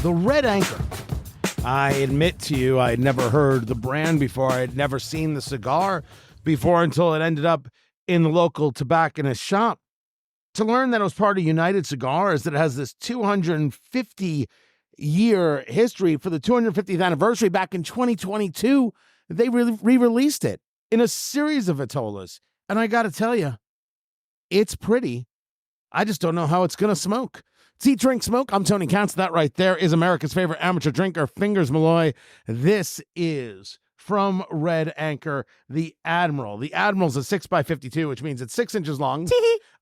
The Red Anchor. I admit to you, I had never heard the brand before. I had never seen the cigar before until it ended up in the local tobacconist shop. To learn that it was part of United Cigars, that it has this 250-year history. For the 250th anniversary back in 2022, they re-released it in a series of Vitolas. And I got to tell you, it's pretty. I just don't know how it's going to smoke. It's Eat, Drink, Smoke. I'm Tony Katz. That right there is America's favorite amateur drinker, Fingers Malloy. This is from Red Anchor, the Admiral. The Admiral's a 6x52, which means it's 6 inches long.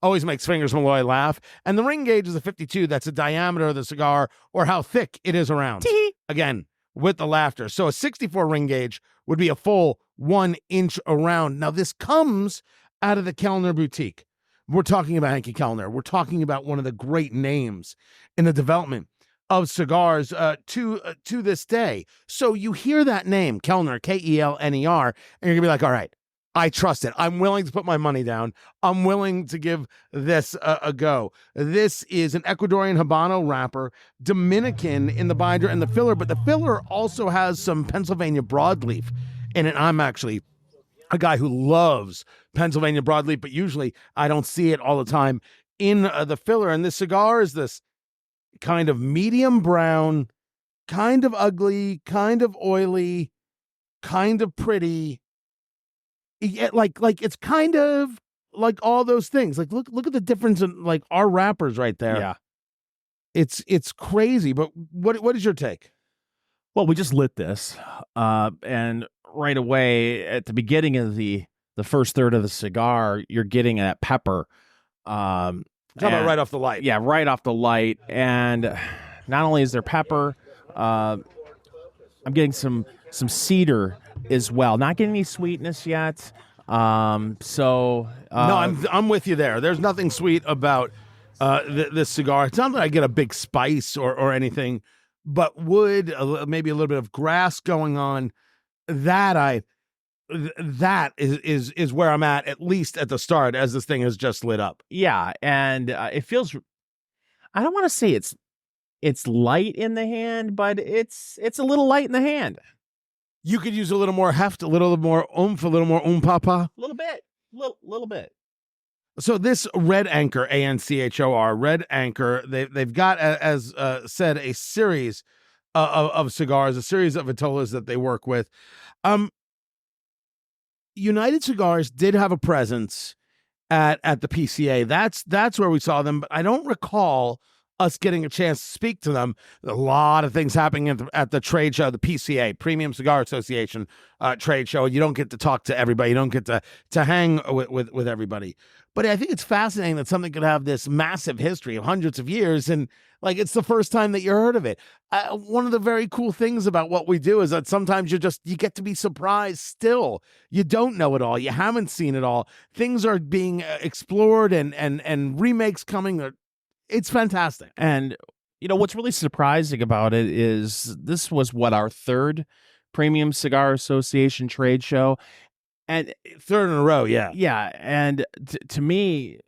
Always makes Fingers Malloy laugh. And the ring gauge is a 52. That's the diameter of the cigar, or how thick it is around. Again, with the laughter. So a 64 ring gauge would be a full 1 inch around. Now, this comes out of the Kellner Boutique. We're talking about Henke Kellner. We're talking about one of the great names in the development of cigars to this day. So you hear that name, Kellner, Kelner, and you're going to be like, all right, I trust it. I'm willing to put my money down. I'm willing to give this a go. This is an Ecuadorian Habano wrapper, Dominican in the binder and the filler, but the filler also has some Pennsylvania broadleaf in it. I'm actually a guy who loves Pennsylvania broadleaf, but usually I don't see it all the time in the filler. And this cigar is this kind of medium brown, kind of ugly, kind of oily, kind of pretty. Like it's kind of like all those things. Like look at the difference in like our wrappers right there. Yeah, it's crazy. But what is your take? well, we just lit this, and right away at the beginning of the first third of the cigar, you're getting that pepper. Talking about right off the light. Yeah, right off the light. And not only is there pepper, I'm getting some cedar as well. Not getting any sweetness yet. No, I'm with you there. There's nothing sweet about this cigar. It's not that I get a big spice or anything, but wood, maybe a little bit of grass going on. That is where I'm at least at the start, as this thing has just lit up. Yeah, and it feels, I don't want to say it's light in the hand, but it's a little light in the hand. You could use a little more heft, a little more oomph, a little more papa. A little bit. So this Red Anchor, ANCHOR, Red Anchor, they've got, as said, a series of cigars, a series of vitolas that they work with. United Cigars did have a presence at the PCA. That's where we saw them, but I don't recall us getting a chance to speak to them. A lot of things happening at the trade show, the PCA, Premium Cigar Association trade show. You don't get to talk to everybody. You don't get to hang with everybody. But I think it's fascinating that something could have this massive history of hundreds of years, and like it's the first time that you heard of it. One of the very cool things about what we do is that sometimes you get to be surprised still. You don't know it all. You haven't seen it all. Things are being explored and remakes coming. It's fantastic. And, what's really surprising about it is this was our third Premium Cigar Association trade show. And third in a row, yeah. Yeah, and to me,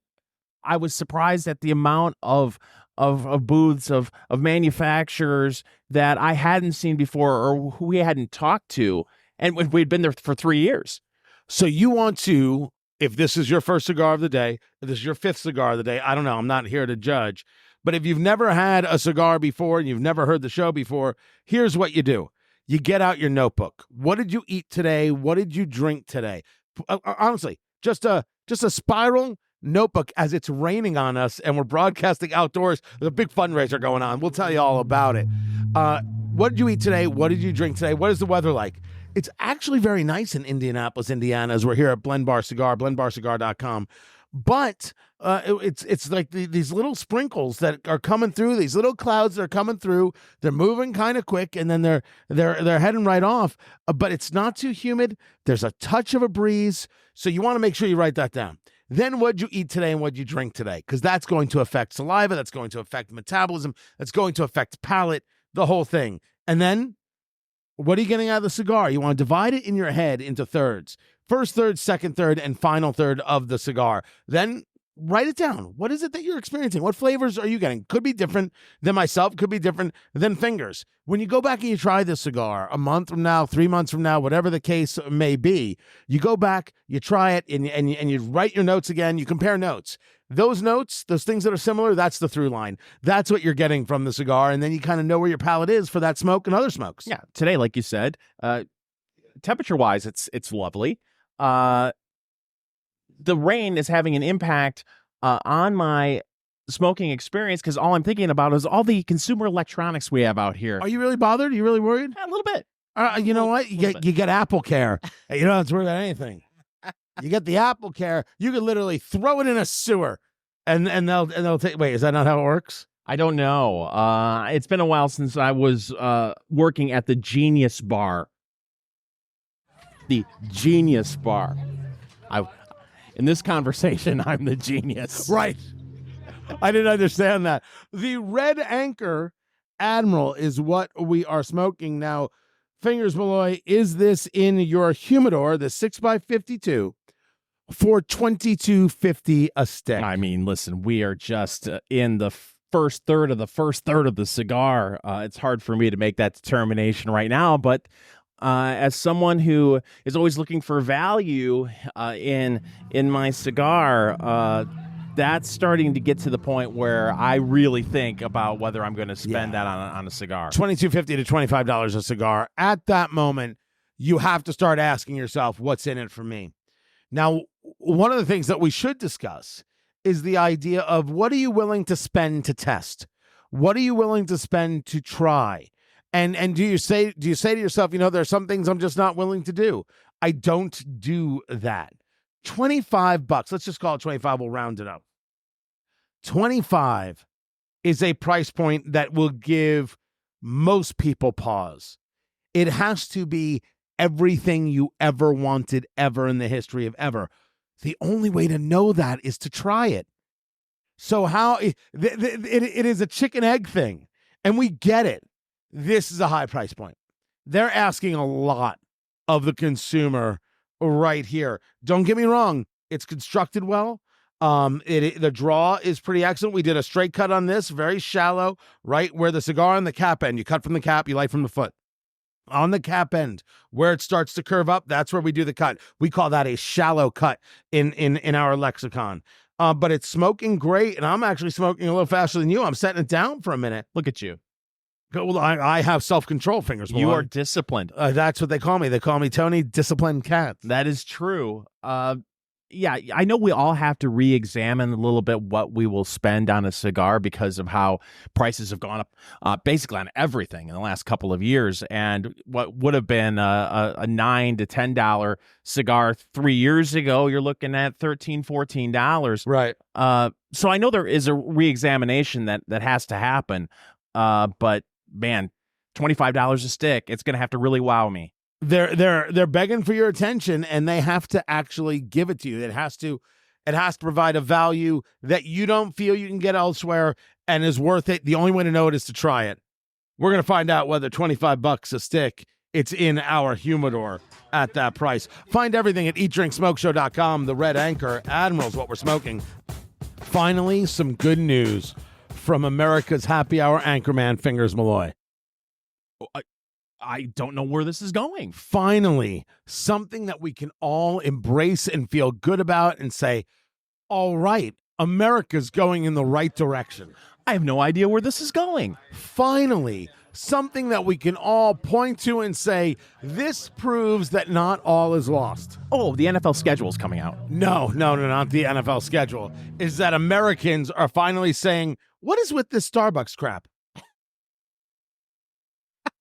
I was surprised at the amount of booths of manufacturers that I hadn't seen before or who we hadn't talked to, and we'd been there for 3 years. So you want to, if this is your first cigar of the day, if this is your fifth cigar of the day, I don't know, I'm not here to judge, but if you've never had a cigar before and you've never heard the show before, here's what you do. You get out your notebook. What did you eat today? What did you drink today? Honestly, just a spiral notebook as it's raining on us and we're broadcasting outdoors. There's a big fundraiser going on. We'll tell you all about it. What did you eat today? What did you drink today? What is the weather like? It's actually very nice in Indianapolis, Indiana, as we're here at Blend Bar Cigar, blendbarcigar.com. But it's like these little sprinkles that are coming through, these little clouds that are coming through. They're moving kind of quick, and then they're heading right off. But it's not too humid. There's a touch of a breeze, so you want to make sure you write that down. Then what'd you eat today and what'd you drink today? Because that's going to affect saliva, that's going to affect metabolism, that's going to affect palate, the whole thing. And then what are you getting out of the cigar? You want to divide it in your head into thirds. First third, second third, and final third of the cigar. Then write it down. What is it that you're experiencing? What flavors are you getting? Could be different than myself, could be different than Fingers. When you go back and you try this cigar a month from now, 3 months from now, whatever the case may be, you go back, you try it, and you write your notes again, you compare notes. Those notes, those things that are similar, that's the through line. That's what you're getting from the cigar, and then you kind of know where your palate is for that smoke and other smokes. Yeah, today, like you said, temperature-wise, it's lovely. The rain is having an impact on my smoking experience because all I'm thinking about is all the consumer electronics we have out here. Are you really bothered? Are you really worried? A little bit. You know what? You get Apple Care. You don't have to worry about anything. You get the Apple Care. You could literally throw it in a sewer, and they'll take. Wait, is that not how it works? I don't know. It's been a while since I was working at the Genius Bar. The Genius Bar. In this conversation, I'm the genius. Right. I didn't understand that. The Red Anchor Admiral is what we are smoking now. Fingers Malloy, is this in your humidor, the 6x52, for $22.50 a stick? I mean, listen, we are just in the first third of the cigar. It's hard for me to make that determination right now, but as someone who is always looking for value in my cigar, that's starting to get to the point where I really think about whether I'm going to spend that on a cigar. $22.50 to $25 a cigar. At that moment, you have to start asking yourself, what's in it for me? Now, one of the things that we should discuss is the idea of what are you willing to spend to test? What are you willing to spend to try? And do you say to yourself, there's some things I'm just not willing to do. I don't do that. $25, let's just call it 25, we'll round it up. 25 is a price point that will give most people pause. It has to be everything you ever wanted ever in the history of ever. The only way to know that is to try it. So it is a chicken egg thing, and we get it. This is a high price point. They're asking a lot of the consumer right here. Don't get me wrong. It's constructed well. The draw is pretty excellent. We did a straight cut on this, very shallow, right where the cigar on the cap end. You cut from the cap, you light from the foot. On the cap end, where it starts to curve up, that's where we do the cut. We call that a shallow cut in our lexicon. But it's smoking great, and I'm actually smoking a little faster than you. I'm setting it down for a minute. Look at you. Well, I have self-control, Fingers. You are disciplined. That's what they call me. They call me Tony Disciplined Cat. That is true. Yeah, I know we all have to re-examine a little bit what we will spend on a cigar because of how prices have gone up basically on everything in the last couple of years. And what would have been a $9 to $10 cigar 3 years ago, you're looking at $13, $14. Right. So I know there is a re-examination that has to happen. But man, $25 a stick, it's going to have to really wow me. They're begging for your attention, and they have to actually give it to you. It has to provide a value that you don't feel you can get elsewhere and is worth it. The only way to know it is to try it. We're going to find out whether $25 a stick, it's in our humidor at that price. Find everything at eatdrinksmokeshow.com. The Red Anchor Admiral is what we're smoking. Finally, some good news from America's happy hour anchorman, Fingers Malloy. I don't know where this is going. Finally, something that we can all embrace and feel good about and say, all right, America's going in the right direction. I have no idea where this is going. Finally, something that we can all point to and say, this proves that not all is lost. Oh, the NFL schedule is coming out. No, not the NFL schedule. Is that Americans are finally saying, what is with this Starbucks crap?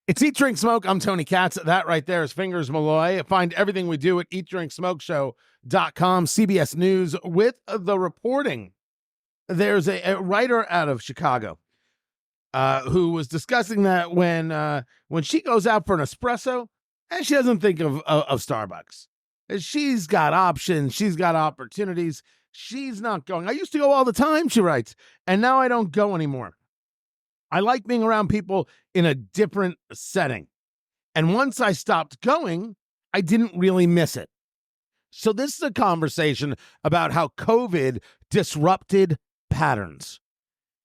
It's Eat, Drink, Smoke. I'm Tony Katz. That right there is Fingers Malloy. Find everything we do at eatdrinksmokeshow.com. CBS News with the reporting. There's a writer out of Chicago who was discussing that when she goes out for an espresso, and she doesn't think of Starbucks. She's got options. She's got opportunities. She's not going. I used to go all the time, she writes, and now I don't go anymore. I like being around people in a different setting. And once I stopped going, I didn't really miss it. So this is a conversation about how COVID disrupted patterns.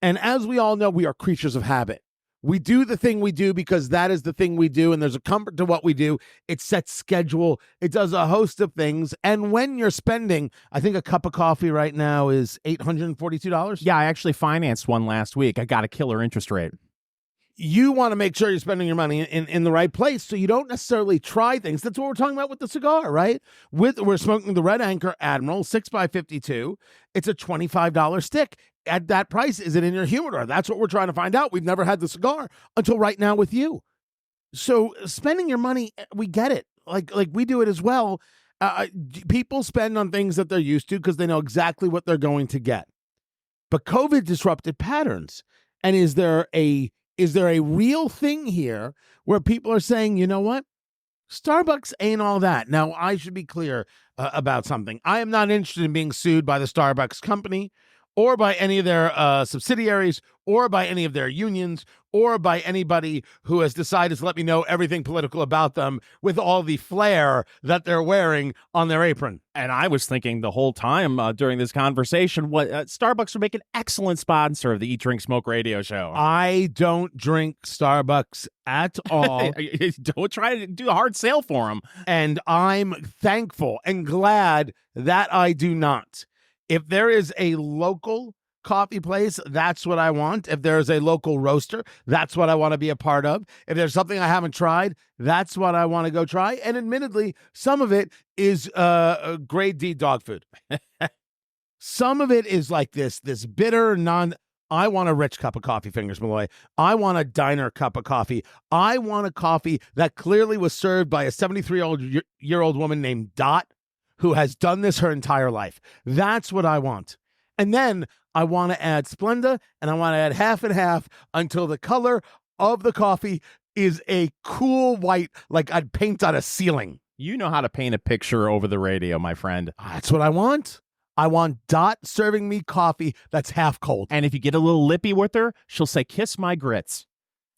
And as we all know, we are creatures of habit. We do the thing we do because that is the thing we do, and there's a comfort to what we do. It sets schedule. It does a host of things. And when you're spending, I think a cup of coffee right now is $842. Yeah, I actually financed one last week. I got a killer interest rate. You want to make sure you're spending your money in the right place, so you don't necessarily try things. That's what we're talking about with the cigar, right? We're smoking the Red Anchor Admiral 6x52. It's a $25 stick. At that price, is it in your humidor? That's what we're trying to find out. We've never had the cigar until right now with you. So spending your money, we get it. Like we do it as well. People spend on things that they're used to because they know exactly what they're going to get. But COVID disrupted patterns. And is there a real thing here where people are saying, you know what? Starbucks ain't all that. Now, I should be clear about something. I am not interested in being sued by the Starbucks company or by any of their subsidiaries or by any of their unions or by anybody who has decided to let me know everything political about them with all the flair that they're wearing on their apron. And I was thinking the whole time during this conversation, what Starbucks would make an excellent sponsor of the Eat, Drink, Smoke radio show. I don't drink Starbucks at all. Don't try to do a hard sale for them. And I'm thankful and glad that I do not. If there is a local coffee place, that's what I want. If there's a local roaster, that's what I want to be a part of. If there's something I haven't tried, that's what I want to go try. And admittedly, some of it is grade D dog food. Some of it is like this bitter I want a rich cup of coffee, Fingers Malloy. I want a diner cup of coffee. I want a coffee that clearly was served by a 73-year-old woman named Dot, who has done this her entire life. That's what I want. And then I want to add Splenda, and I want to add half and half until the color of the coffee is a cool white, like I'd paint on a ceiling. You know how to paint a picture over the radio, my friend. That's what I want. I want Dot serving me coffee that's half cold. And if you get a little lippy with her, she'll say, "Kiss my grits."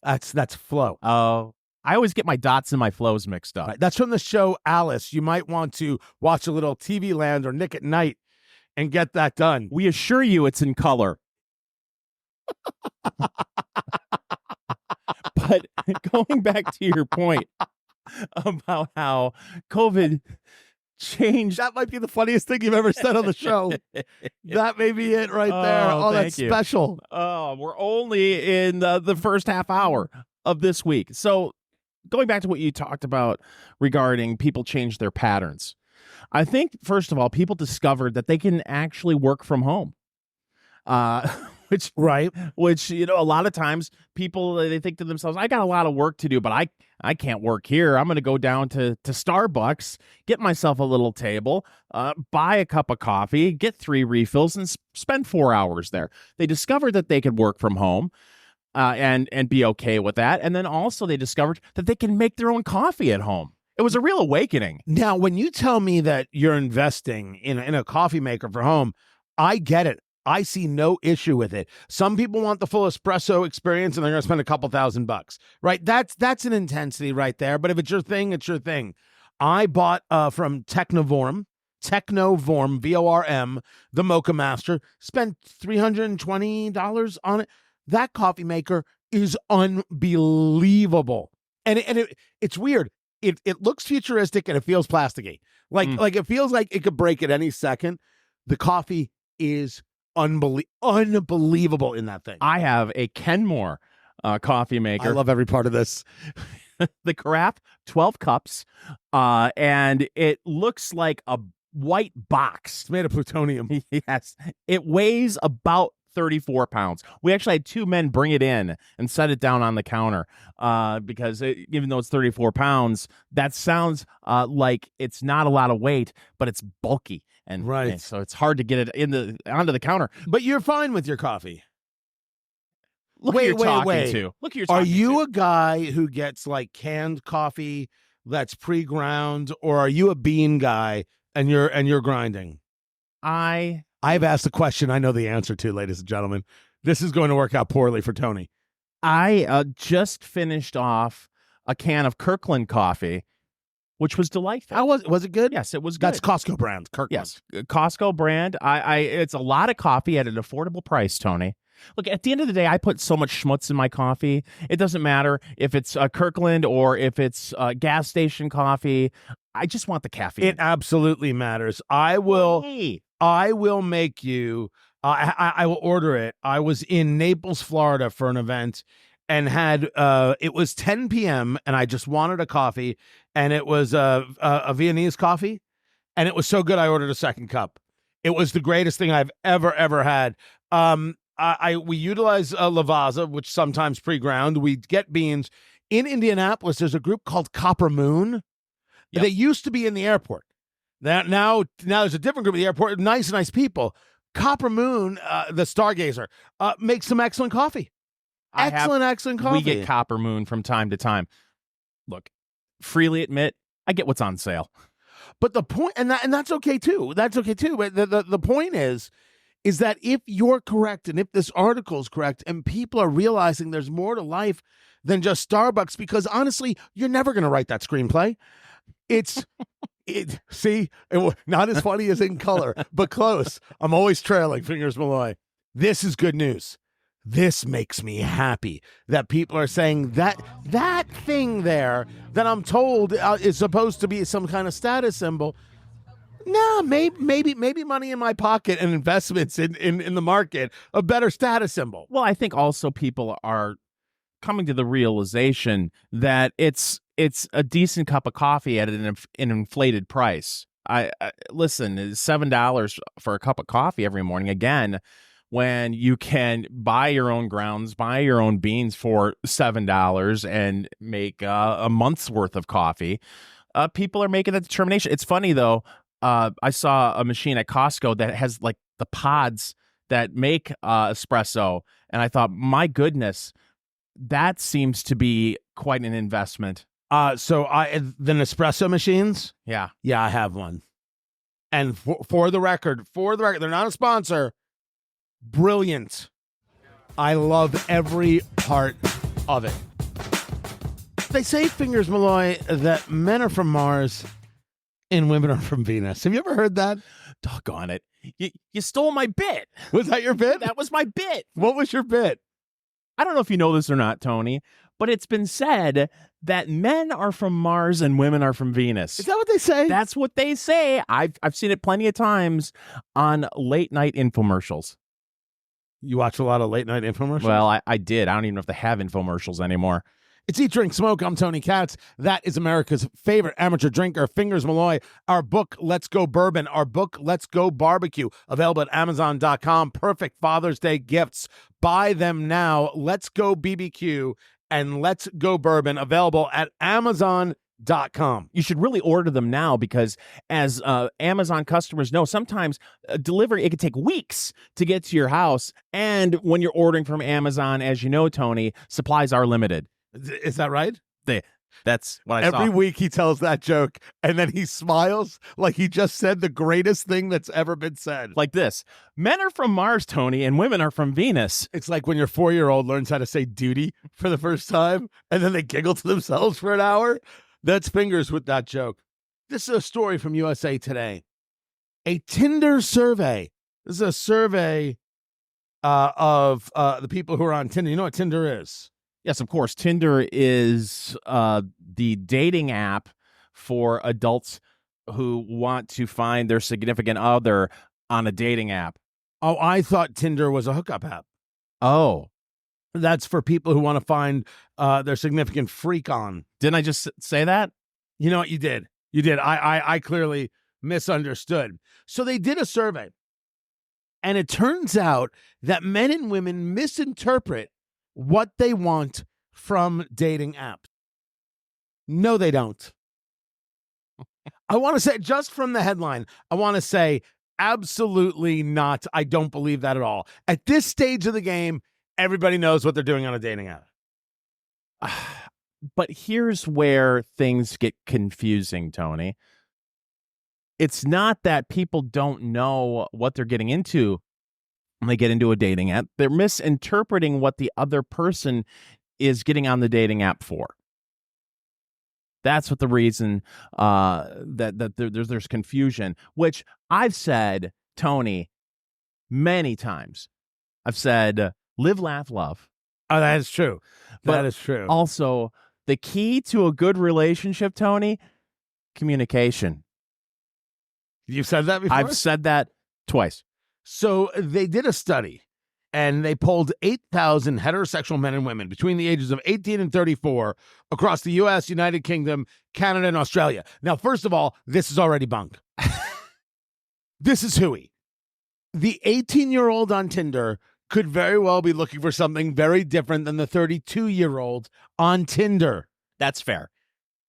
That's Flo. Oh. I always get my dots and my flows mixed up. Right. That's from the show Alice. You might want to watch a little TV Land or Nick at Night and get that done. We assure you it's in color. But going back to your point about how COVID changed. That might be the funniest thing you've ever said on the show. That may be it right there. Oh, that's special. Oh, we're only in the first half hour of this week. So going back to what you talked about regarding people change their patterns. I think, first of all, people discovered that they can actually work from home. Which, you know, a lot of times people, they think to themselves, I got a lot of work to do, but I can't work here. I'm going to go down to Starbucks, get myself a little table, buy a cup of coffee, get 3 refills, and spend 4 hours there. They discovered that they could work from home. And be okay with that. And then also they discovered that they can make their own coffee at home. It was a real awakening. Now, when you tell me that you're investing in a coffee maker for home, I get it. I see no issue with it. Some people want the full espresso experience and they're going to spend a couple $1,000, right? That's an intensity right there. But if it's your thing, it's your thing. I bought from Technovorm, VORM, the Mocha Master, spent $320 on it. That coffee maker is unbelievable. And it's weird. It looks futuristic and it feels plasticky. Like it feels like it could break at any second. The coffee is unbelievable in that thing. I have a Kenmore coffee maker. I love every part of this. The carafe, 12 cups, and it looks like a white box. It's made of plutonium. Yes. It weighs about 34 pounds. We actually had 2 men bring it in and set it down on the counter because even though it's 34 pounds, that sounds like it's not a lot of weight, but it's bulky. And so it's hard to get it onto the counter. But you're fine with your coffee. Look who you're talking to. Look who you're talking to. Are you a guy who gets like canned coffee that's pre-ground, or are you a bean guy and you're grinding? I've asked a question I know the answer to, ladies and gentlemen. This is going to work out poorly for Tony. I just finished off a can of Kirkland coffee which was delightful. How was it good? Yes, it was good. That's Costco brand, Kirkland. Yes, Costco brand. It's a lot of coffee at an affordable price, Tony. Look, at the end of the day, I put so much schmutz in my coffee. It doesn't matter if it's Kirkland or if it's gas station coffee. I just want the caffeine. It absolutely matters. I will make you. I will order it. I was in Naples, Florida for an event and had it was 10 p.m. and I just wanted a coffee, and it was a Viennese coffee, and it was so good I ordered a second cup. It was the greatest thing I've ever had. We utilize Lavazza, which sometimes pre-ground. We get beans. In Indianapolis, there's a group called Copper Moon. Yep. They used to be in the airport. Now there's a different group at the airport. Nice people. Copper Moon, the Stargazer, makes some excellent coffee. Excellent coffee. We get Copper Moon from time to time. Look, freely admit, I get what's on sale. But the point, and that's okay too. That's okay too. But the point is that if you're correct and if this article is correct and people are realizing there's more to life than just Starbucks, because honestly, you're never going to write that screenplay. Not as funny as In Color, but close. I'm always trailing Fingers Malloy. This is good news. This makes me happy that people are saying that thing there that I'm told is supposed to be some kind of status symbol. No, maybe money in my pocket and investments in the market, a better status symbol. Well, I think also people are coming to the realization that it's a decent cup of coffee at an inflated price. I listen, $7 for a cup of coffee every morning. Again, when you can buy your own grounds, buy your own beans for $7 and make a month's worth of coffee, people are making that determination. It's funny though. I saw a machine at Costco that has like the pods that make espresso, and I thought, my goodness, that seems to be quite an investment. So the Nespresso machines. Yeah, I have one, and for the record, they're not a sponsor. Brilliant. I love every part of it. They say, Fingers Malloy, that men are from Mars and women are from Venus. Have you ever heard that? Doggone it. You stole my bit. Was that your bit? That was my bit. What was your bit? I don't know if you know this or not, Tony, but it's been said that men are from Mars and women are from Venus. Is that what they say? That's what they say. I've seen it plenty of times on late night infomercials. You watch a lot of late night infomercials? Well, I did. I don't even know if they have infomercials anymore. It's Eat, Drink, Smoke. I'm Tony Katz. That is America's favorite amateur drinker, Fingers Malloy. Our book, Let's Go Bourbon. Our book, Let's Go Barbecue. Available at Amazon.com. Perfect Father's Day gifts. Buy them now. Let's Go BBQ and Let's Go Bourbon. Available at Amazon.com. You should really order them now because as Amazon customers know, sometimes delivery, it can take weeks to get to your house. And when you're ordering from Amazon, as you know, Tony, supplies are limited. Is that right? That's what I saw. Every week he tells that joke, and then he smiles like he just said the greatest thing that's ever been said. Like this. Men are from Mars, Tony, and women are from Venus. It's like when your 4-year-old learns how to say duty for the first time, and then they giggle to themselves for an hour. That's Fingers with that joke. This is a story from USA Today. A Tinder survey. This is a survey of the people who are on Tinder. You know what Tinder is? Yes, of course. Tinder is the dating app for adults who want to find their significant other on a dating app. Oh, I thought Tinder was a hookup app. Oh. That's for people who want to find their significant freak on. Didn't I just say that? You know what? You did. You did. I clearly misunderstood. So they did a survey, and it turns out that men and women misinterpret what they want from dating apps. No, they don't. I want to say, just from the headline, I want to say absolutely not. I don't believe that at all. At this stage of the game, everybody knows what they're doing on a dating app. But here's where things get confusing, Tony. It's not that people don't know what they're getting into when they get into a dating app. They're misinterpreting what the other person is getting on the dating app for. That's what the reason that there's confusion, which I've said, Tony, many times. I've said, live, laugh, love. Oh, that is true. That is true. Also, the key to a good relationship, Tony, communication. You've said that before? I've said that twice. So they did a study, and they polled 8,000 heterosexual men and women between the ages of 18 and 34 across the U.S., United Kingdom, Canada, and Australia. Now, first of all, this is already bunk. This is hooey. The 18-year-old on Tinder could very well be looking for something very different than the 32-year-old on Tinder. That's fair.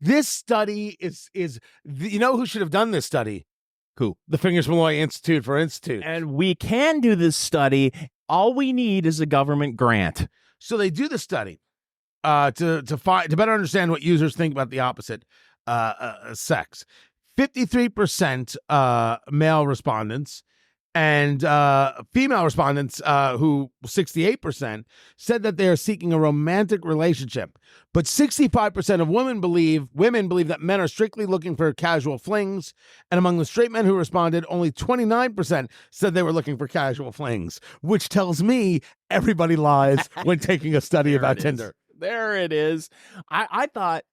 This study is you know who should have done this study? Who? The Fingers Malloy Institute for Institute. And we can do this study. All we need is a government grant. So they do the study to better understand what users think about the opposite sex. 53% male respondents and female respondents, who 68%, said that they are seeking a romantic relationship. But 65% of women believe that men are strictly looking for casual flings. And among the straight men who responded, only 29% said they were looking for casual flings, which tells me everybody lies when taking a study about Tinder. There it is. I thought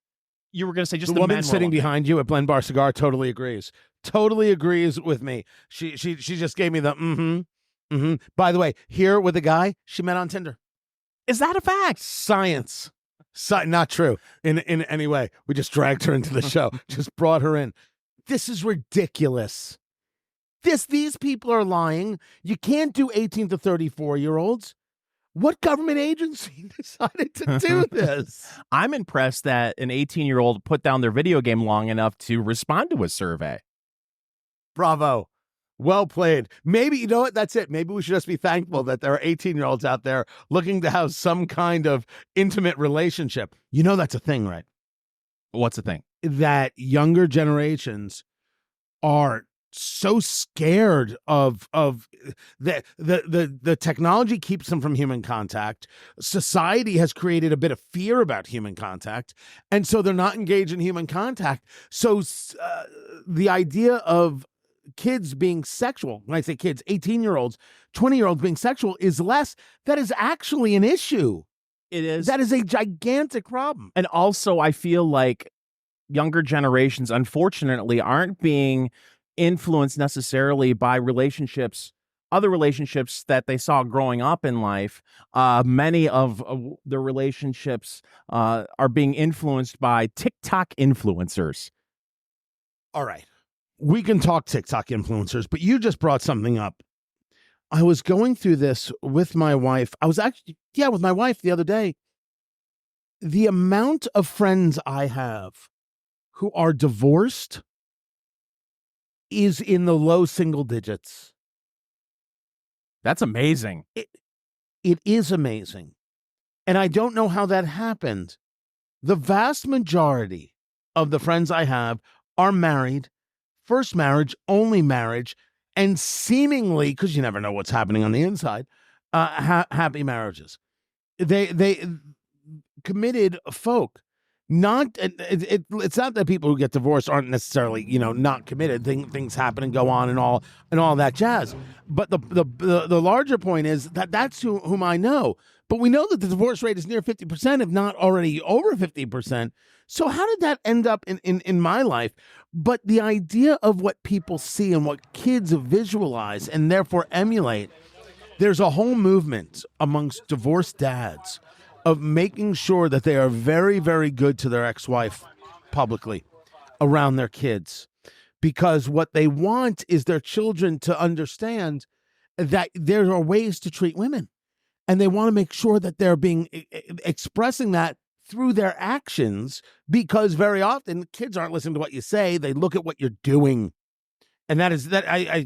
you were going to say just the woman sitting behind you at Blend Bar Cigar totally agrees. Totally agrees with me. She just gave me the By the way, here with a guy she met on Tinder. Is that a fact? Science. Not true in any way. We just dragged her into the show. Just brought her in. This is ridiculous. These people are lying. You can't do 18 to 34-year-olds. What government agency decided to do this? I'm impressed that an 18-year-old put down their video game long enough to respond to a survey. Bravo. Well played. Maybe, you know what? That's it. Maybe we should just be thankful that there are 18-year-olds out there looking to have some kind of intimate relationship. You know that's a thing, right? What's the thing? That younger generations are so scared of the technology keeps them from human contact. Society has created a bit of fear about human contact, and so they're not engaged in human contact. So the idea of kids being sexual, when I say kids, 18-year-olds, 20-year-olds being sexual is less. That is actually an issue. It is. That is a gigantic problem. And also, I feel like younger generations, unfortunately, aren't being influenced necessarily by other relationships that they saw growing up in life. Many of their relationships are being influenced by TikTok influencers. All right. We can talk TikTok influencers, but you just brought something up. I was going through this with my wife. I was actually, with my wife the other day. The amount of friends I have who are divorced is in the low single digits. That's amazing. It is amazing. And I don't know how that happened. The vast majority of the friends I have are married, first marriage, only marriage, and seemingly, because you never know what's happening on the inside, happy marriages. They committed folk. It's not that people who get divorced aren't necessarily, not committed. Things happen and go on and all that jazz. But the larger point is that's whom I know. But we know that the divorce rate is near 50%, if not already over 50%. So how did that end up in my life? But the idea of what people see and what kids visualize and therefore emulate, there's a whole movement amongst divorced dads of making sure that they are very, very good to their ex-wife publicly around their kids. Because what they want is their children to understand that there are ways to treat women. And they want to make sure that they're expressing that through their actions, because very often kids aren't listening to what you say. They look at what you're doing. And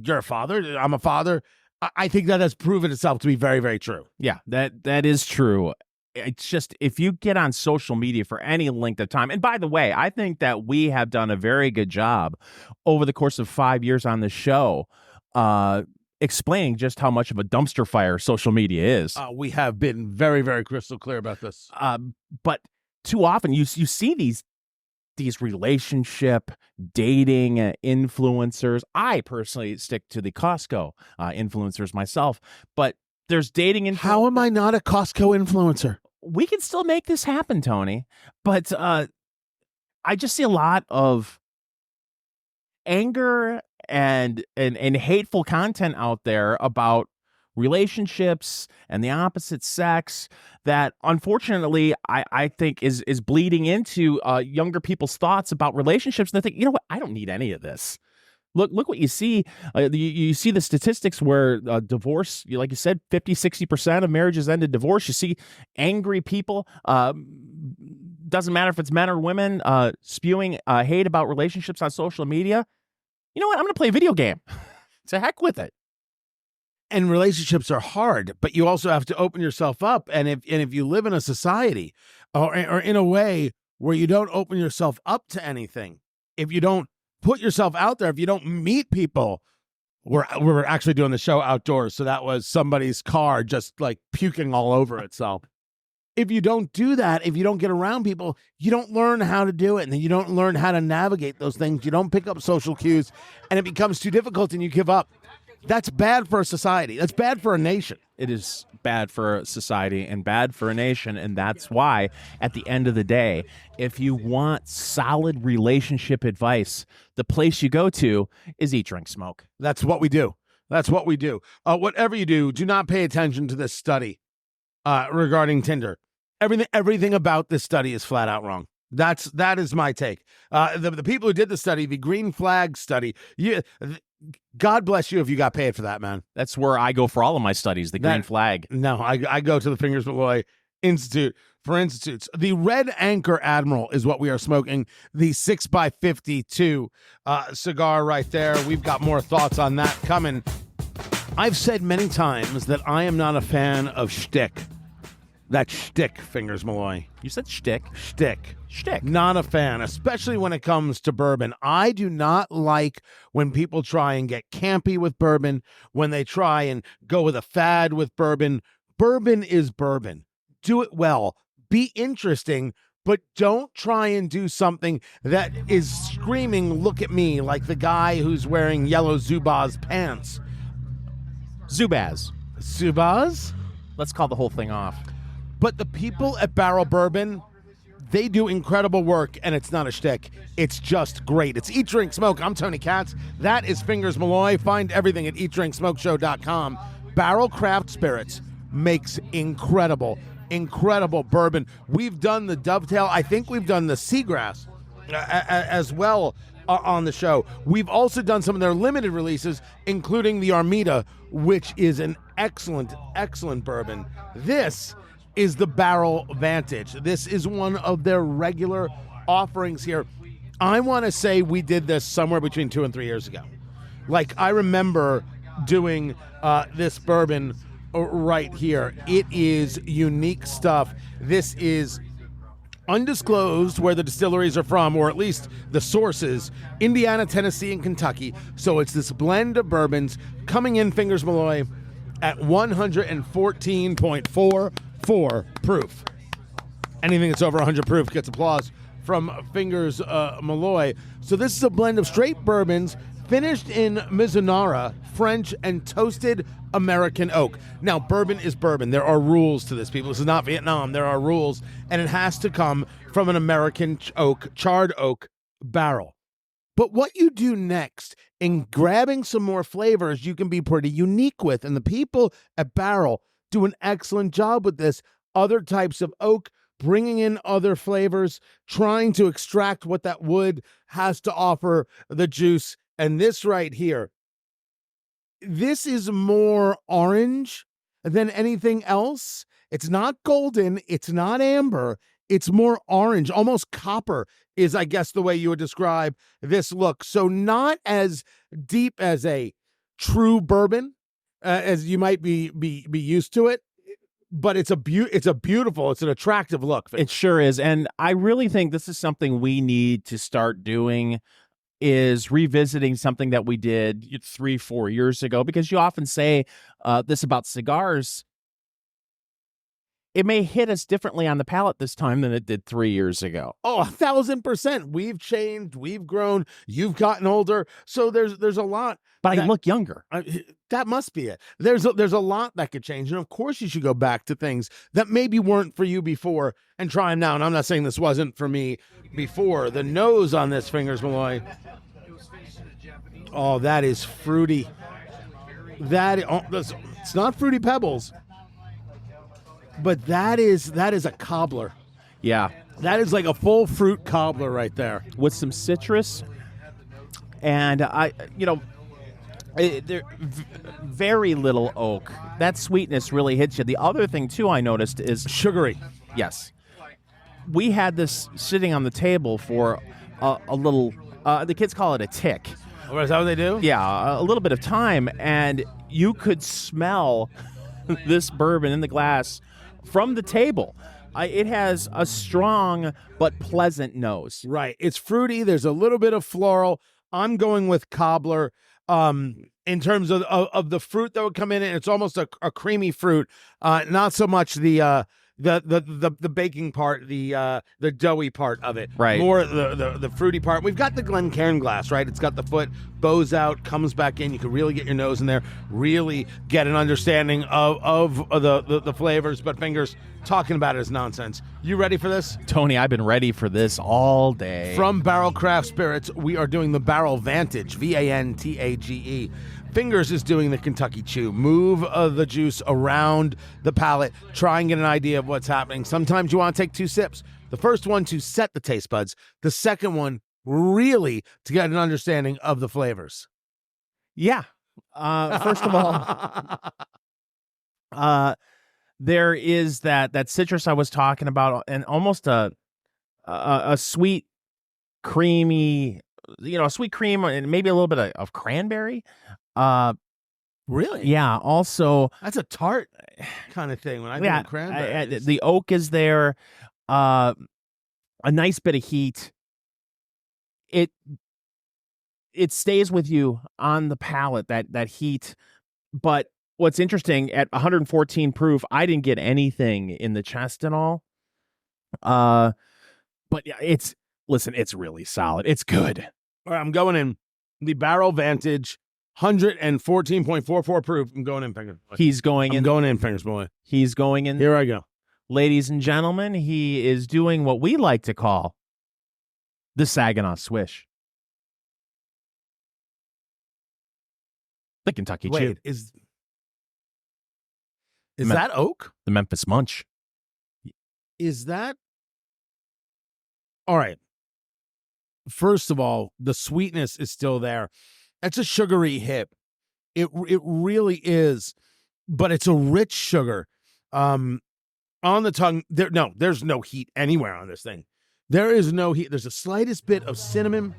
you're a father. I'm a father. I think that has proven itself to be very, very true. Yeah, that is true. It's just, if you get on social media for any length of time, and by the way, I think that we have done a very good job over the course of 5 years on the show, explaining just how much of a dumpster fire social media is. We have been very, very crystal clear about this. But too often you see these these relationship dating influencers. I personally stick to the Costco influencers myself, but there's dating influencers. How am I not a Costco influencer? We can still make this happen, Tony, but I just see a lot of anger and hateful content out there about relationships and the opposite sex that unfortunately I think is bleeding into younger people's thoughts about relationships, and they think, you know what, I don't need any of this. Look what you see. You see the statistics where divorce, like you said, 50-60% of marriages end in divorce. You see angry people, doesn't matter if it's men or women, spewing hate about relationships on social media. You know what? I'm going to play a video game. To heck with it. And relationships are hard, but you also have to open yourself up. And if you live in a society or in a way where you don't open yourself up to anything, if you don't put yourself out there, if you don't meet people, we're actually doing the show outdoors, so that was somebody's car just like puking all over itself. If you don't do that, if you don't get around people, you don't learn how to do it, and then you don't learn how to navigate those things. You don't pick up social cues, and it becomes too difficult, and you give up. That's bad for a society. That's bad for a nation. It is bad for society and bad for a nation, and that's why, at the end of the day, if you want solid relationship advice, the place you go to is Eat, Drink, Smoke. That's what we do. That's what we do. Whatever you do not pay attention to this study regarding Tinder. Everything about this study is flat out wrong. That is my take. The people who did the study, the green flag study, God bless you if you got paid for that, man. That's where I go for all of my studies, the green flag. No, I go to the Fingers Malloy Institute for institutes. The Red Anchor Admiral is what we are smoking. The 6x52 cigar right there. We've got more thoughts on that coming. I've said many times that I am not a fan of shtick. That shtick, Fingers Malloy. You said shtick. Shtick. Shtick. Not a fan, especially when it comes to bourbon. I do not like when people try and get campy with bourbon, when they try and go with a fad with bourbon. Bourbon is bourbon. Do it well. Be interesting, but don't try and do something that is screaming, look at me, like the guy who's wearing yellow Zubaz pants. Zubaz. Zubaz? Let's call the whole thing off. But the people at Barrell Bourbon, they do incredible work, and it's not a shtick. It's just great. It's Eat, Drink, Smoke. I'm Tony Katz. That is Fingers Malloy. Find everything at eatdrinksmokeshow.com. Barrel Craft Spirits makes incredible bourbon. We've done the Dovetail. I think we've done the Seagrass as well on the show. We've also done some of their limited releases, including the Armida, which is an excellent bourbon. This is the Barrell Vantage. This is one of their regular offerings here. I want to say we did this somewhere between 2 and 3 years ago. Like, I remember doing this bourbon right here. It is unique stuff. This is undisclosed where the distilleries are from, or at least the sources, Indiana, Tennessee, and Kentucky. So it's this blend of bourbons coming in, Fingers Malloy, at 114.44 proof. Anything that's over 100 proof gets applause from Fingers Malloy. So this is a blend of straight bourbons finished in Mizunara, French, and toasted American oak. Now, bourbon is bourbon. There are rules to this, people. This is not Vietnam. There are rules, and it has to come from an American charred oak barrel. But what you do next in grabbing some more flavors, you can be pretty unique with. And the people at Barrell do an excellent job with this. Other types of oak, bringing in other flavors, trying to extract what that wood has to offer the juice. And this right here, this is more orange than anything else. It's not golden. It's not amber. It's more orange, almost copper is, I guess, the way you would describe this look. So not as deep as a true bourbon as you might be used to it, but it's an attractive look. It sure is. And I really think this is something we need to start doing, is revisiting something that we did 3-4 years ago, because you often say this about cigars. it may hit us differently on the palate this time than it did 3 years ago. Oh, 1,000%. We've changed. We've grown. You've gotten older. So there's a lot. But I look younger. That must be it. There's a lot that could change. And of course you should go back to things that maybe weren't for you before and try them now. And I'm not saying this wasn't for me before. The nose on this, Fingers Malloy. Oh, that is fruity. It's not Fruity Pebbles. But that is a cobbler. Yeah. That is like a full fruit cobbler right there. With some citrus. And very little oak. That sweetness really hits you. The other thing, too, I noticed is... Sugary. Yes. We had this sitting on the table for a little... the kids call it a tick. Oh, is that what they do? Yeah, a little bit of time. And you could smell this bourbon in the glass from the table. It has a strong but pleasant nose. Right. It's fruity. There's a little bit of floral. I'm going with cobbler. In terms of the fruit that would come in, it's almost a creamy fruit. Not so much the baking part, the doughy part of it. Right. More the fruity part. We've got the Glencairn glass, right? It's got the foot, bows out, comes back in. You can really get your nose in there, really get an understanding of the flavors. But Fingers, talking about it is nonsense. You ready for this? Tony, I've been ready for this all day. From Barrell Craft Spirits, we are doing the Barrell Vantage, Vantage. Fingers is doing the Kentucky Chew. Move the juice around the palate. Try and get an idea of what's happening. Sometimes you want to take 2 sips. The first one to set the taste buds. The second one really to get an understanding of the flavors. Yeah. First of all, there is that citrus I was talking about, and almost a sweet, creamy, a sweet cream, and maybe a little bit of cranberry. Really? Yeah. Also, that's a tart kind of thing. When I think of cranberry, the oak is there. A nice bit of heat. It stays with you on the palate, that heat. But what's interesting, at 114 proof, I didn't get anything in the chest and all. But yeah, it's really solid. It's good. All right, I'm going in the Barrell Vantage. 114.44 proof. I'm going in, Fingers. He's going in. I'm going in, Fingers boy. He's going in. Here I go. Ladies and gentlemen, he is doing what we like to call the Saginaw Swish. The Kentucky Chew. Wait, is that oak? The Memphis Munch. Is that... All right. First of all, the sweetness is still there. It's a sugary hit. It really is, but it's a rich sugar. On the tongue, there's no heat anywhere on this thing. There is no heat. There's the slightest bit of cinnamon.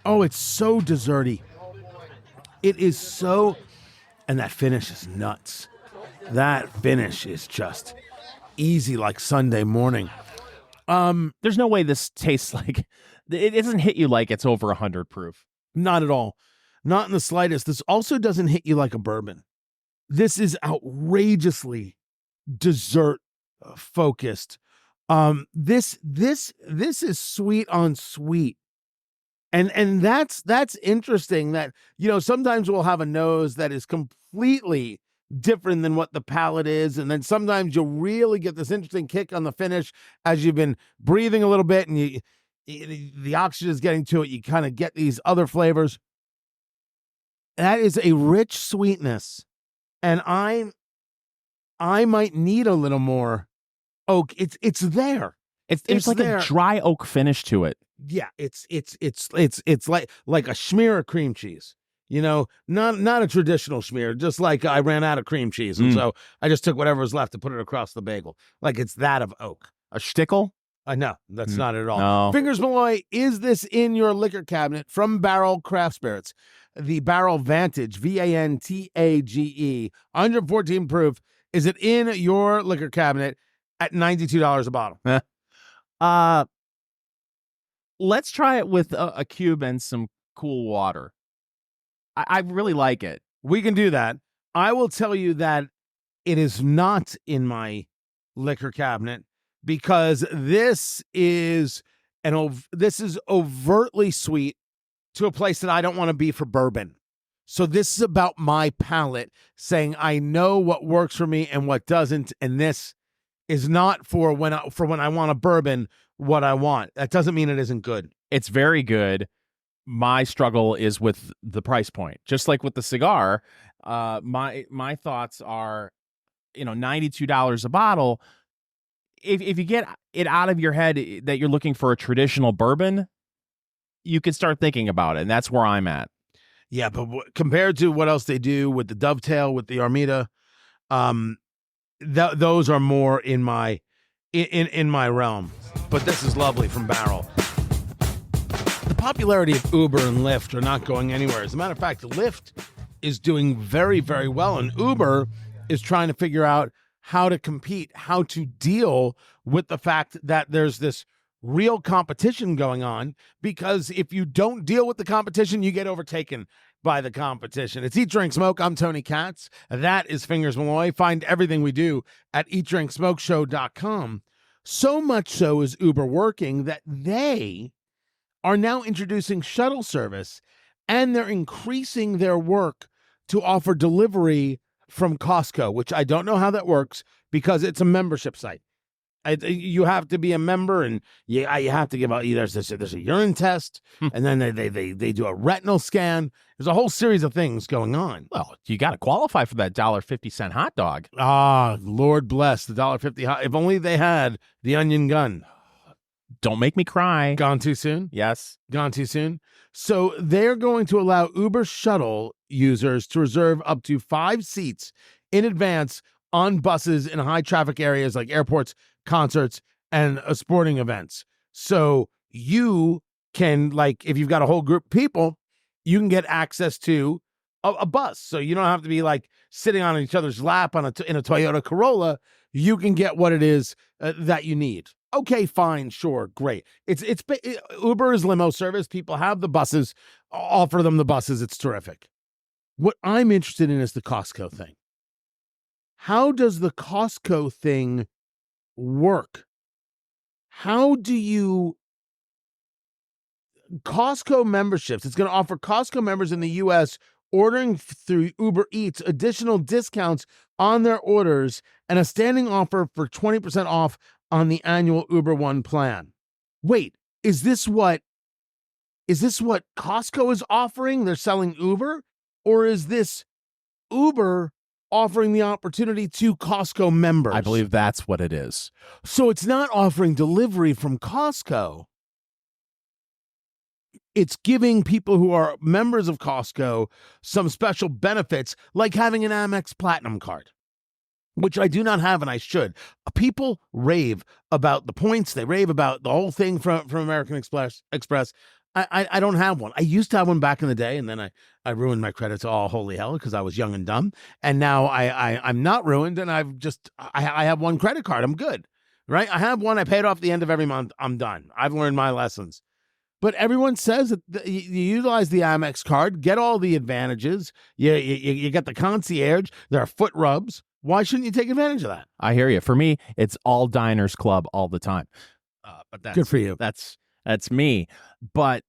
Oh, it's so desserty. It is so, and that finish is nuts. That finish is just easy like Sunday morning. There's no way this tastes like, it doesn't hit you like it's over 100 proof. Not at all. Not in the slightest. This also doesn't hit you like a bourbon. This is outrageously dessert focused. This is sweet on sweet. And that's interesting that, sometimes we'll have a nose that is completely different than what the palate is. And then sometimes you'll really get this interesting kick on the finish as you've been breathing a little bit and the oxygen is getting to it. You kind of get these other flavors. That is a rich sweetness. And I might need a little more oak. It's there. There's like there. A dry oak finish to it. Yeah, it's like a smear of cream cheese. Not a traditional smear, just like I ran out of cream cheese. And so I just took whatever was left to put it across the bagel. Like it's that of oak. A shtickle? No, that's not at all. No. Fingers Malloy, is this in your liquor cabinet from Barrell Craft Spirits? The Barrell Vantage, Vantage, 114 proof. Is it in your liquor cabinet at $92 a bottle? Let's try it with a cube and some cool water. I really like it. We can do that. I will tell you that it is not in my liquor cabinet because this is overtly sweet to a place that I don't want to be for bourbon. So this is about my palate saying I know what works for me and what doesn't, and this is not for when I want a bourbon what I want. That doesn't mean it isn't good. It's very good. My struggle is with the price point. Just like with the cigar, my thoughts are, $92 a bottle. If you get it out of your head that you're looking for a traditional bourbon, you can start thinking about it, and that's where I'm at. Yeah, but compared to what else they do with the Dovetail, with the Armida, those are more in my realm. But this is lovely from Barrell. The popularity of Uber and Lyft are not going anywhere. As a matter of fact, Lyft is doing very, very well, and Uber is trying to figure out how to compete, how to deal with the fact that there's this real competition going on, because if you don't deal with the competition, you get overtaken by the competition. It's Eat, Drink, Smoke. I'm Tony Katz. That is Fingers Malloy. Find everything we do at eatdrinksmokeshow.com. So much so is Uber working that they are now introducing shuttle service, and they're increasing their work to offer delivery from Costco, which I don't know how that works because it's a membership site. You have to be a member, and you have to give out there's a urine test, and then they do a retinal scan. There's a whole series of things going on. Well, you got to qualify for that $1.50 hot dog. Ah, Lord bless the $1.50 hot. If only they had the onion gun. Don't make me cry. Gone too soon? Yes. Gone too soon? So they're going to allow Uber shuttle users to reserve up to 5 seats in advance on buses in high traffic areas like airports, concerts, and sporting events. So you can, like, if you've got a whole group of people, you can get access to a bus. So you don't have to be like sitting on each other's lap in a Toyota Corolla. You can get what it is that you need. Okay, fine, sure, great. Uber is limo service. People have the buses, offer them the buses. It's terrific. What I'm interested in is the Costco thing. How does the Costco thing work? How do you... Costco memberships, it's going to offer Costco members in the U.S. ordering through Uber Eats additional discounts on their orders and a standing offer for 20% off on the annual Uber One plan. Wait, is this what Costco is offering? They're selling Uber? Or is this Uber offering the opportunity to Costco members? I believe that's what it is. So it's not offering delivery from Costco. It's giving people who are members of Costco some special benefits, like having an Amex Platinum card, which I do not have, and I should. People rave about the points. They rave about the whole thing from American Express. I don't have one. I used to have one back in the day, and then I ruined my credit to all holy hell because I was young and dumb. And now I'm not ruined, and I have one credit card. I'm good, right? I have one. I pay it off at the end of every month. I'm done. I've learned my lessons. But everyone says that you utilize the Amex card, get all the advantages. You get the concierge. There are foot rubs. Why shouldn't you take advantage of that? I hear you. For me, it's all Diners Club all the time. But that's good for you. That's me. But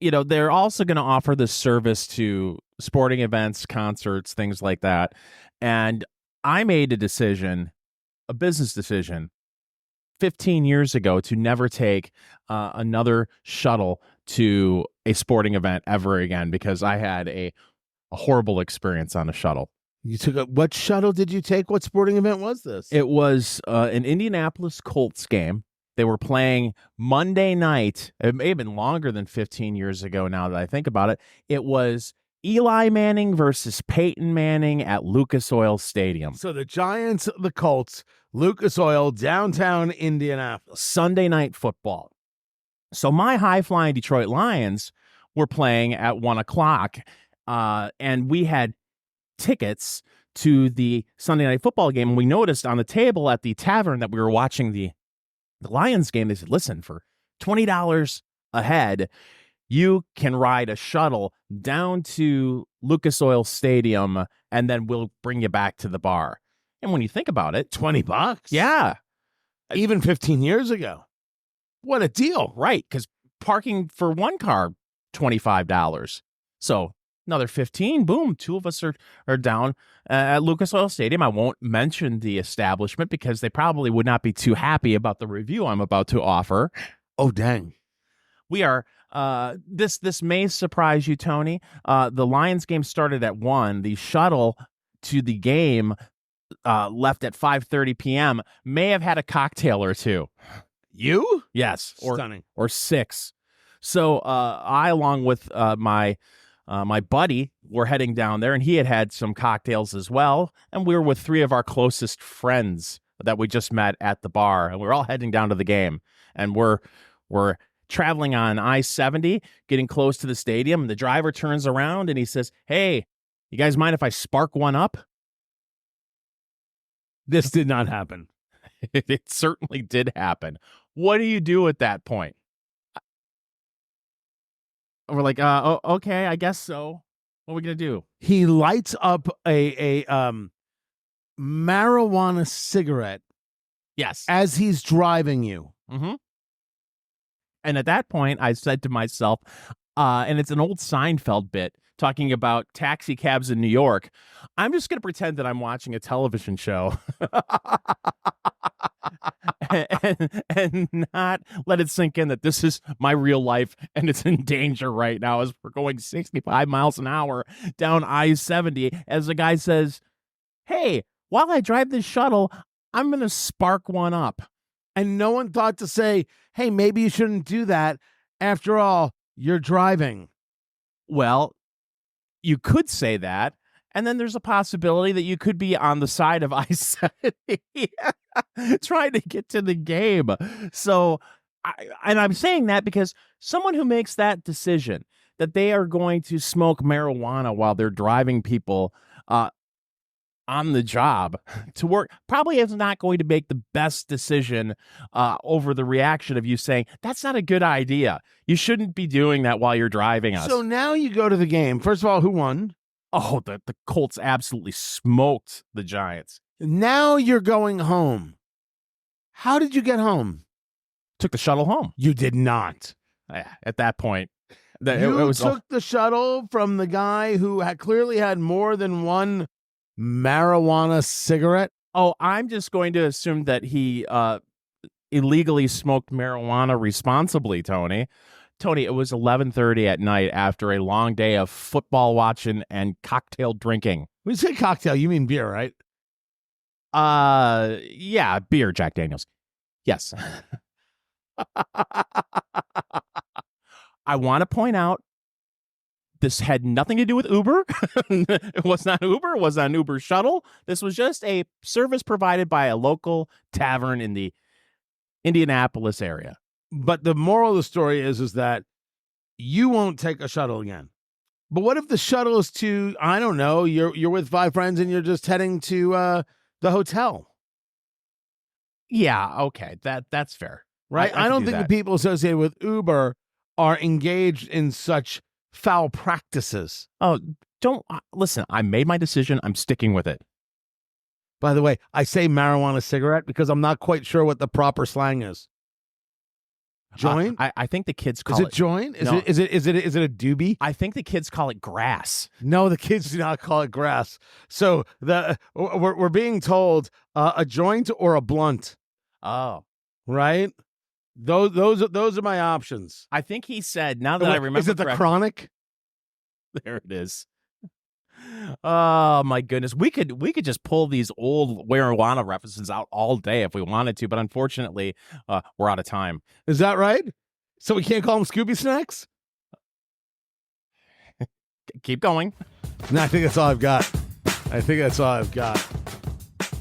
they're also going to offer this service to sporting events, concerts, things like that. And I made a business decision 15 years ago to never take another shuttle to a sporting event ever again, because I had a horrible experience on a shuttle. You took what shuttle did you take? What sporting event was this? It was an Indianapolis Colts game. They were playing Monday night. It may have been longer than 15 years ago now that I think about it. It was Eli Manning versus Peyton Manning at Lucas Oil Stadium. So the Giants, the Colts, Lucas Oil, downtown Indianapolis. Sunday night football. So my high-flying Detroit Lions were playing at 1 o'clock, and we had tickets to the Sunday night football game. And we noticed on the table at the tavern that we were watching the Lions game, they said, listen, for $20 a head, you can ride a shuttle down to Lucas Oil Stadium, and then we'll bring you back to the bar. And when you think about it, $20. yeah, Even 15 years ago. What a deal. right, because parking for one car, $25. So another 15, boom, two of us are down at Lucas Oil Stadium. I won't mention the establishment because they probably would not be too happy about the review I'm about to offer. Oh, dang. We are this may surprise you, Tony. The Lions game started at 1. The shuttle to the game left at 5:30 p.m. may have had a cocktail or two. You? Yes, Stunning. or 6. So I, along with my buddy, were heading down there, and he had some cocktails as well. And we were with 3 of our closest friends that we just met at the bar, and we were all heading down to the game. And we're traveling on I-70, getting close to the stadium, and the driver turns around and he says, "Hey, you guys mind if I spark one up?" This did not happen. It certainly did happen. What do you do at that point? We're like, oh, okay, I guess so. What are we going to do? He lights up a marijuana cigarette Yes. as he's driving you. Mm-hmm. And at that point, I said to myself, and it's an old Seinfeld bit talking about taxi cabs in New York, I'm just going to pretend that I'm watching a television show and not let it sink in that this is my real life and it's in danger right now as we're going 65 miles an hour down I-70 as the guy says, "Hey, while I drive this shuttle, I'm going to spark one up." And no one thought to say, hey, maybe you shouldn't do that. After all, you're driving. Well, you could say that, and then there's a possibility that you could be on the side of I-70 trying to get to the game. So, I'm saying that because someone who makes that decision that they are going to smoke marijuana while they're driving people on the job to work probably is not going to make the best decision over the reaction of you saying, that's not a good idea. You shouldn't be doing that while you're driving us. So now you go to the game. First of all, who won? Oh, the Colts absolutely smoked the Giants. Now you're going home. How did you get home? Took the shuttle home. You did not. At that point. You took the shuttle from the guy who had clearly had more than one marijuana cigarette. Oh, I'm just going to assume that he illegally smoked marijuana responsibly, Tony. Tony, it was 11:30 at night after a long day of football watching and cocktail drinking. When you say cocktail, you mean beer, right? Yeah, beer, Jack Daniels. Yes. I want to point out this had nothing to do with Uber. It was not Uber. It was not an Uber shuttle. This was just a service provided by a local tavern in the Indianapolis area. But the moral of the story is that you won't take a shuttle again. But what if the shuttle is to, I don't know, you're with 5 friends and you're just heading to the hotel? Yeah, okay, that's fair. Right? I don't think the people associated with Uber are engaged in such foul practices. Oh, don't listen. I made my decision. I'm sticking with it. By the way, I say marijuana cigarette because I'm not quite sure what the proper slang is. Joint? I think the kids call it. Is it joint? No. Is it a doobie? I think the kids call it grass. No, the kids do not call it grass. So we're being told a joint or a blunt. Oh, right. Those are my options. I think he said. Now that I remember, is it the chronic? There it is. Oh my goodness, we could just pull these old marijuana references out all day if we wanted to, but unfortunately, we're out of time. Is that right? So we can't call them Scooby Snacks? Keep going. No, I think that's all I've got.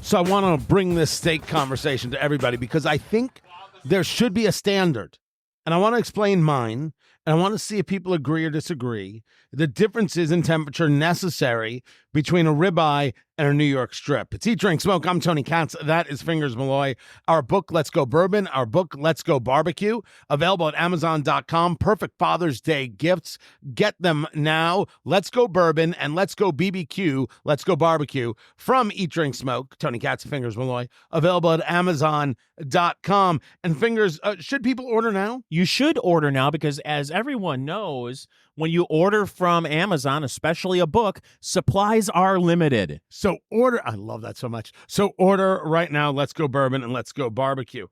So I want to bring this steak conversation to everybody because I think there should be a standard. And I want to explain mine. And I want to see if people agree or disagree. The differences in temperature necessary between a ribeye and a New York strip. It's Eat, Drink, Smoke. I'm Tony Katz. That is Fingers Malloy. Our book, Let's Go Bourbon. Our book, Let's Go Barbecue. Available at Amazon.com. Perfect Father's Day gifts. Get them now. Let's Go Bourbon and Let's Go BBQ. Let's Go Barbecue. From Eat, Drink, Smoke. Tony Katz, Fingers Malloy. Available at Amazon.com. And Fingers, should people order now? You should order now because, as everyone knows, when you order from Amazon, especially a book, supplies are limited. So order. I love that so much. So order right now. Let's Go Bourbon and Let's Go Barbecue.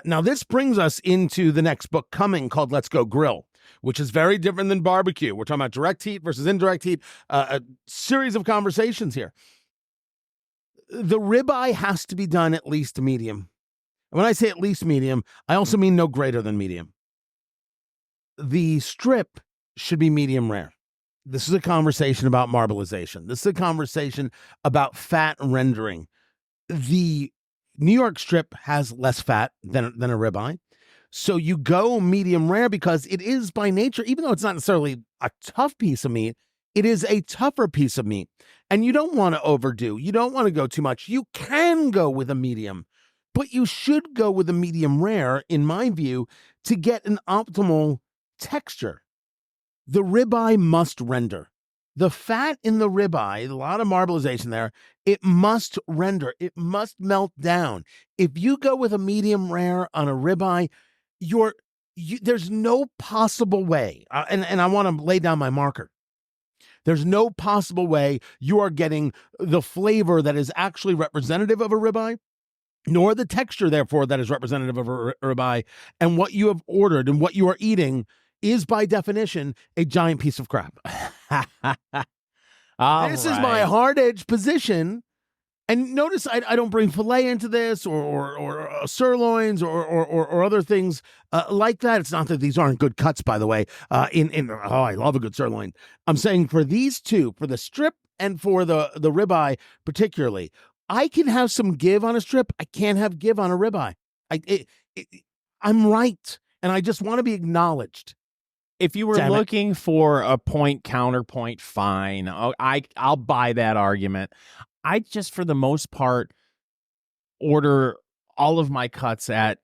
Now, this brings us into the next book coming called Let's Go Grill, which is very different than barbecue. We're talking about direct heat versus indirect heat, a series of conversations here. The ribeye has to be done at least medium. And when I say at least medium, I also mean no greater than medium. The strip should be medium rare. This is a conversation about marbleization. This is a conversation about fat rendering. The New York strip has less fat than a ribeye. So you go medium rare because it is by nature, even though it's not necessarily a tough piece of meat, it is a tougher piece of meat. And you don't want to overdo. You don't want to go too much. You can go with a medium, but you should go with a medium rare, in my view, to get an optimal texture. The ribeye must render. The fat in the ribeye, a lot of marbleization there, it must render. It must melt down. If you go with a medium rare on a ribeye, there's no possible way, and I want to lay down my marker. There's no possible way you are getting the flavor that is actually representative of a ribeye, nor the texture, therefore, that is representative of a ribeye. And what you have ordered and what you are eating is, by definition, a giant piece of crap. This is my hard-edged position. And notice I don't bring filet into this or sirloins or other things like that. It's not that these aren't good cuts, by the way. I love a good sirloin. I'm saying for these two, for the strip and for the ribeye particularly, I can have some give on a strip. I can't have give on a ribeye. I'm right, and I just want to be acknowledged. If you were looking for a point counterpoint, fine. I'll buy that argument. I just, for the most part, order all of my cuts at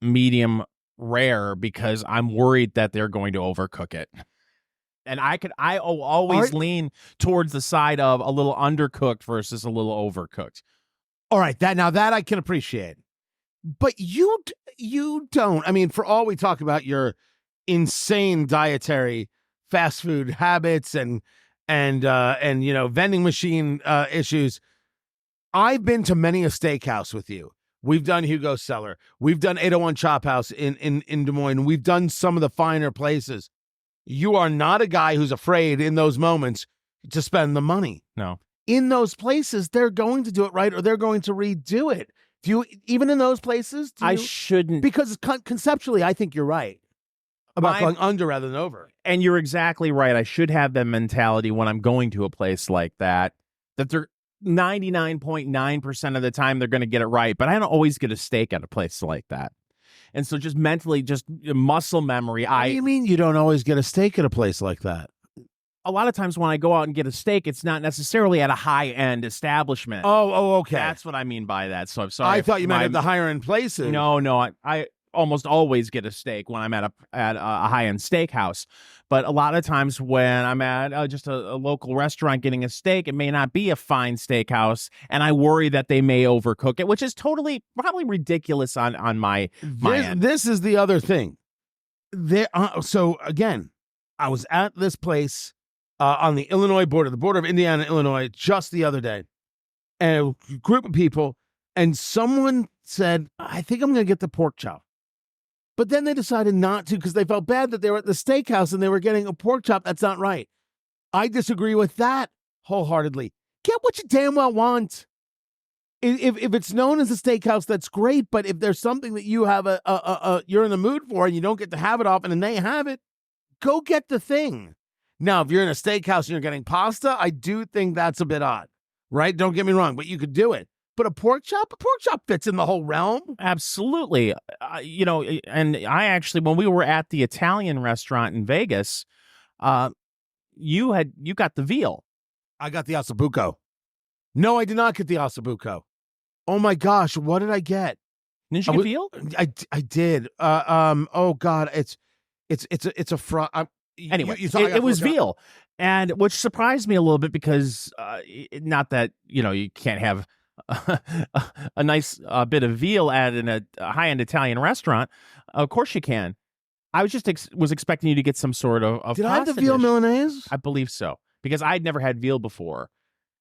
medium rare because I'm worried that they're going to overcook it. And I always lean towards the side of a little undercooked versus a little overcooked. All right, that I can appreciate. But you don't. I mean, for all we talk about your insane dietary fast food habits and vending machine issues, I've been to many a steakhouse with you. We've done Hugo's Cellar. We've done 801 Chop House in Des Moines. We've done some of the finer places. You are not a guy who's afraid in those moments to spend the money. No. In those places, they're going to do it right, or they're going to redo it. Do you, even in those places? I shouldn't. Because conceptually, I think you're right about going under rather than over. And you're exactly right. I should have that mentality when I'm going to a place like that they're 99.9% of the time they're going to get it right. But I don't always get a steak at a place like that. And so just mentally, just muscle memory. What do you mean you don't always get a steak at a place like that? A lot of times when I go out and get a steak, it's not necessarily at a high-end establishment. Oh, okay. That's what I mean by that. So I'm sorry. I thought you meant at the higher-end places. No. I almost always get a steak when I'm at a high-end steakhouse. But a lot of times when I'm at just a local restaurant getting a steak, it may not be a fine steakhouse, and I worry that they may overcook it, which is probably ridiculous on my end. This is the other thing. So again, I was at this place on the Illinois border, the border of Indiana and Illinois, just the other day, and a group of people, and someone said, I think I'm going to get the pork chop. But then they decided not to because they felt bad that they were at the steakhouse and they were getting a pork chop. That's not right. I disagree with that wholeheartedly. Get what you damn well want. If it's known as a steakhouse, that's great. But if there's something that you have you're in the mood for and you don't get to have it often and they have it, go get the thing. Now, if you're in a steakhouse and you're getting pasta, I do think that's a bit odd, right? Don't get me wrong, but you could do it. But a pork chop fits in the whole realm. Absolutely. And I actually, when we were at the Italian restaurant in Vegas, you got the veal. I got the ossobuco. No, I did not get the ossobuco. Oh my gosh, what did I get? Didn't you get veal? I did. Oh God, it's a fraud. Anyway, it was veal, and which surprised me a little bit because not that you can't have a nice bit of veal at a high-end Italian restaurant. Of course you can. I was just was expecting you to get some sort of Did I have the pasta veal dish. Milanese? I believe so, because I'd never had veal before.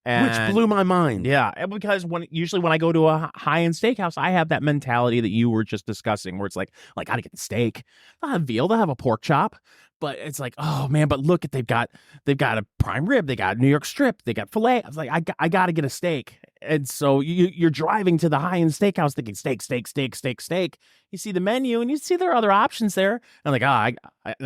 Which blew my mind. Yeah, because usually when I go to a high-end steakhouse, I have that mentality that you were just discussing, where it's like, well, I gotta get the steak. They'll have veal, they'll have a pork chop, but it's like, oh man, but look, they've got a prime rib, they got New York strip, they got filet. I was like, I gotta get a steak. And so you're driving to the high-end steakhouse thinking steak. You see the menu and you see there are other options there. I'm like, I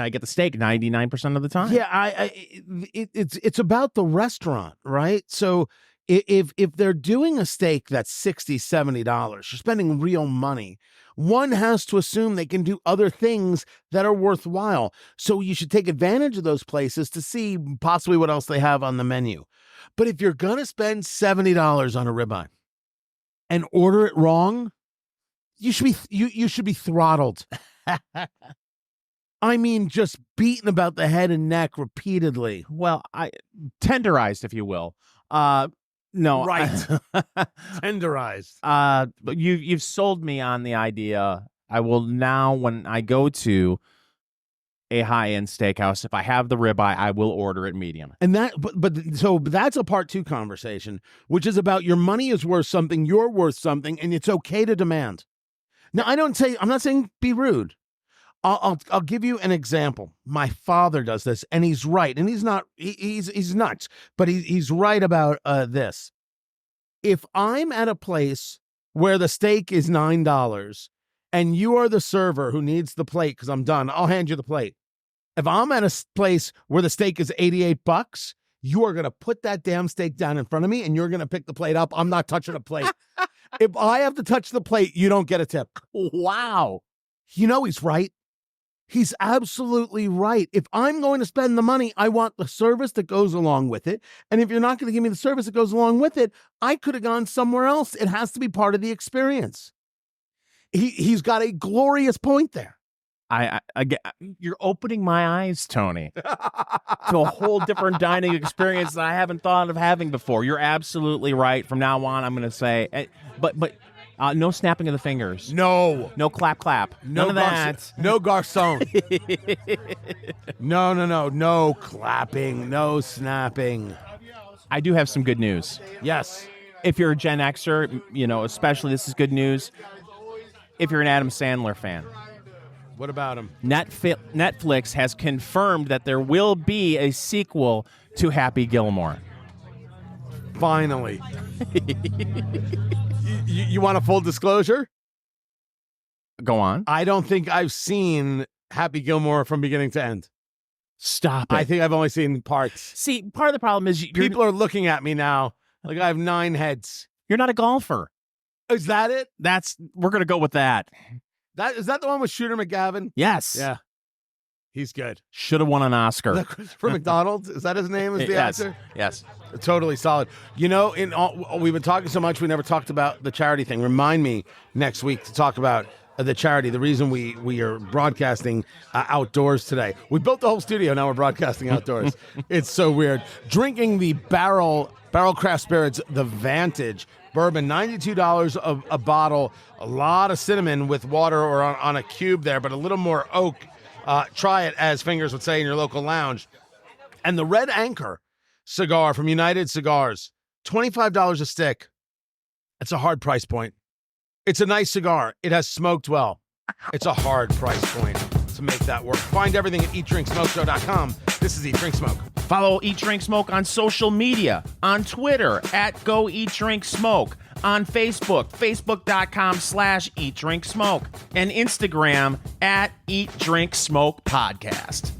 get the steak 99% of the time. Yeah, it's about the restaurant, right? So if they're doing a steak that's $60, $70, you're spending real money. One has to assume they can do other things that are worthwhile. So you should take advantage of those places to see possibly what else they have on the menu. But if you're going to spend $70 on a ribeye and order it wrong, you should be throttled. I mean, just beaten about the head and neck repeatedly. Well, tenderized, if you will. No, right. Tenderized. But you've sold me on the idea. I will now, when I go to a high-end steakhouse, if I have the ribeye, I will order it medium. And so that's a part 2 conversation, which is about your money is worth something, you're worth something, and it's okay to demand. Now, I'm not saying be rude. I'll give you an example. My father does this, and he's right, and he's nuts, but he's right about this. If I'm at a place where the steak is $9 and you are the server who needs the plate because I'm done, I'll hand you the plate. If I'm at a place where the steak is $88, you are going to put that damn steak down in front of me and you're going to pick the plate up. I'm not touching a plate. If I have to touch the plate, you don't get a tip. Wow. He's right. He's absolutely right. If I'm going to spend the money, I want the service that goes along with it. And if you're not going to give me the service that goes along with it, I could have gone somewhere else. It has to be part of the experience. He's got a glorious point there. You're opening my eyes, Tony, to a whole different dining experience that I haven't thought of having before. You're absolutely right. From now on, I'm going to say, but no snapping of the fingers. No clap. None of that. No garçon. No clapping. No snapping. I do have some good news. Yes. If you're a Gen Xer, especially this is good news. If you're an Adam Sandler fan. What about him? Netflix has confirmed that there will be a sequel to Happy Gilmore. Finally. You want a full disclosure? Go on. I don't think I've seen Happy Gilmore from beginning to end. Stop it. I think I've only seen parts. See, part of the problem is people are looking at me now like I have 9 heads. You're not a golfer. Is that it? We're going to go with that. Is that the one with Shooter McGavin? Yes. Yeah. He's good. Should have won an Oscar. Is that Christopher McDonald? Is that his name as the actor? Yes. Totally solid. We've been talking so much, we never talked about the charity thing. Remind me next week to talk about the charity. The reason we are broadcasting outdoors today. We built the whole studio, now we're broadcasting outdoors. It's so weird. Drinking the Barrell Craft Spirits, the Vantage bourbon, $92 a bottle. A lot of cinnamon with water or on a cube there, but a little more oak. Try it, as Fingers would say, in your local lounge. And the Red Anchor cigar from United Cigars, $25 a stick. It's a hard price point. It's a nice cigar. It has smoked well. It's a hard price point to make that work. Find everything at eatdrinksmokeshow.com. This is Eat Drink Smoke. Follow Eat Drink Smoke on social media, on Twitter at Go Eat Drink Smoke, on Facebook, facebook.com/Eat Drink Smoke, and Instagram at Eat Drink Smoke Podcast.